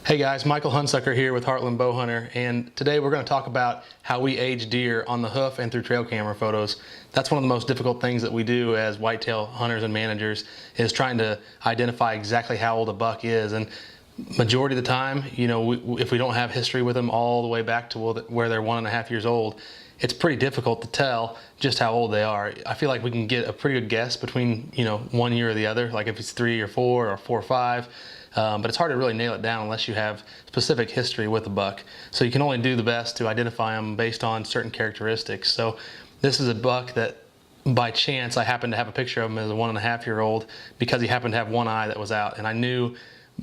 Hey guys, Michael Hunsucker here with Heartland Bowhunter, and today we're going to talk about how we age deer on the hoof and through trail camera photos. That's one of the most difficult things that we do as whitetail hunters and managers, is trying to identify exactly how old a buck is. And majority of the time, if we don't have history with them all the way back to where they're 1.5 years old, it's pretty difficult to tell just how old they are. I feel like we can get a pretty good guess between 1 year or the other, like if it's 3 or 4 or 4 or 5. But it's hard to really nail it down unless you have specific history with a buck. So you can only do the best to identify them based on certain characteristics. So this is a buck that by chance I happened to have a picture of him as a 1.5-year-old because he happened to have one eye that was out, and I knew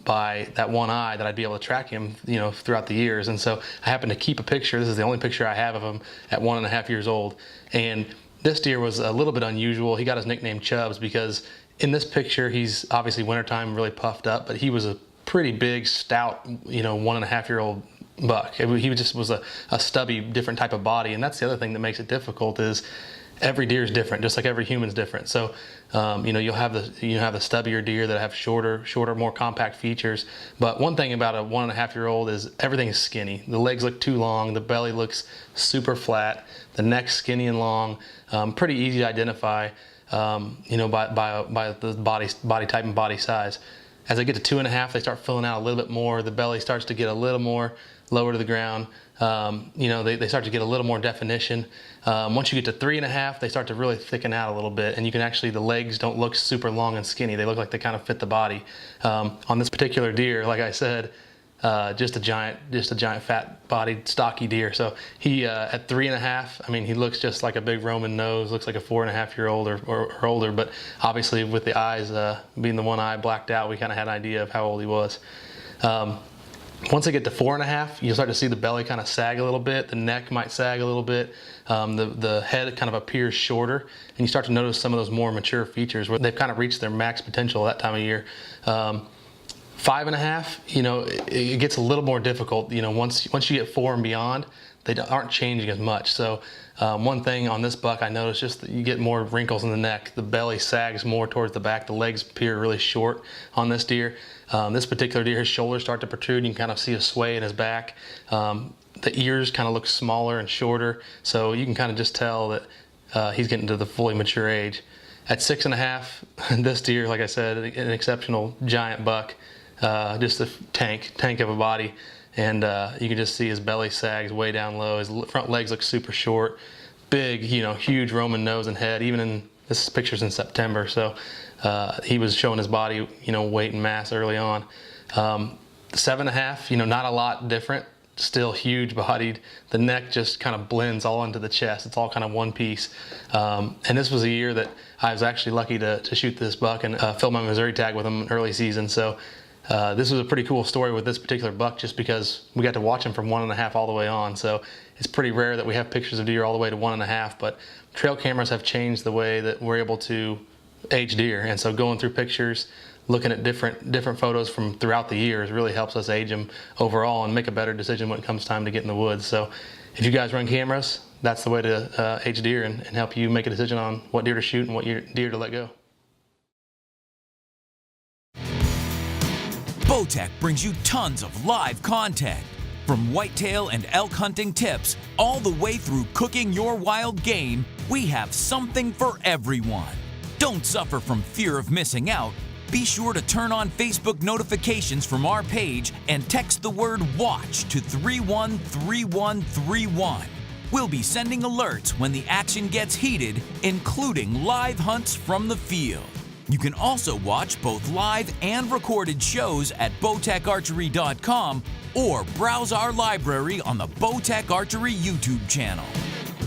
by that one eye that I'd be able to track him throughout the years. And so I happened to keep a picture. This is the only picture I have of him at 1.5 years old. And this deer was a little bit unusual. He got his nickname Chubbs because in this picture, he's obviously wintertime, really puffed up, but he was a pretty big, stout, 1.5-year-old buck. He just was a stubby, different type of body, and that's the other thing that makes it difficult is every deer is different, just like every human's different. So, you'll have the stubbier deer that have shorter, more compact features. But one thing about a 1.5-year-old is everything is skinny. The legs look too long, the belly looks super flat, the neck's skinny and long, pretty easy to identify. By the body type and body size. As they get to 2.5, they start filling out a little bit more. The belly starts to get a little more lower to the ground. They start to get a little more definition. Once you get to 3.5, they start to really thicken out a little bit, and you can actually, the legs don't look super long and skinny. They look like they kind of fit the body. On this particular deer, like I said, just a giant fat bodied stocky deer. So he at 3.5, I mean, he looks just like a big Roman nose, looks like a 4.5-year-old or older, but obviously with the eyes being the one eye blacked out, we kind of had an idea of how old he was. Once they get to 4.5, you'll start to see the belly kind of sag a little bit, the neck might sag a little bit, the head kind of appears shorter, and you start to notice some of those more mature features where they've kind of reached their max potential that time of year. 5.5, it gets a little more difficult. Once you get 4 and beyond, they aren't changing as much. So one thing on this buck I noticed, just that you get more wrinkles in the neck. The belly sags more towards the back. The legs appear really short on this deer. This particular deer, his shoulders start to protrude. You can kind of see a sway in his back. The ears kind of look smaller and shorter. So you can kind of just tell that he's getting to the fully mature age. At 6.5, this deer, like I said, an exceptional giant buck. Just a tank of a body, and you can just see his belly sags way down low. His front legs look super short, big, huge Roman nose and head. Even in this picture's in September, so he was showing his body, weight and mass early on. 7.5, not a lot different. Still huge bodied. The neck just kind of blends all into the chest. It's all kind of one piece. And this was a year that I was actually lucky to shoot this buck and film my Missouri tag with him early season. So. This was a pretty cool story with this particular buck just because we got to watch him from 1.5 all the way on. So it's pretty rare that we have pictures of deer all the way to 1.5, but trail cameras have changed the way that we're able to age deer. And so going through pictures, looking at different photos from throughout the years really helps us age them overall and make a better decision when it comes time to get in the woods. So if you guys run cameras, that's the way to age deer and help you make a decision on what deer to shoot and what deer to let go. Bowtech brings you tons of live content, from whitetail and elk hunting tips all the way through cooking your wild game. We have something for everyone. Don't suffer from fear of missing out. Be sure to turn on Facebook notifications from our page and text the word WATCH to 313131. We'll be sending alerts when the action gets heated, including live hunts from the field. You can also watch both live and recorded shows at bowtecharchery.com or browse our library on the Bowtech Archery YouTube channel.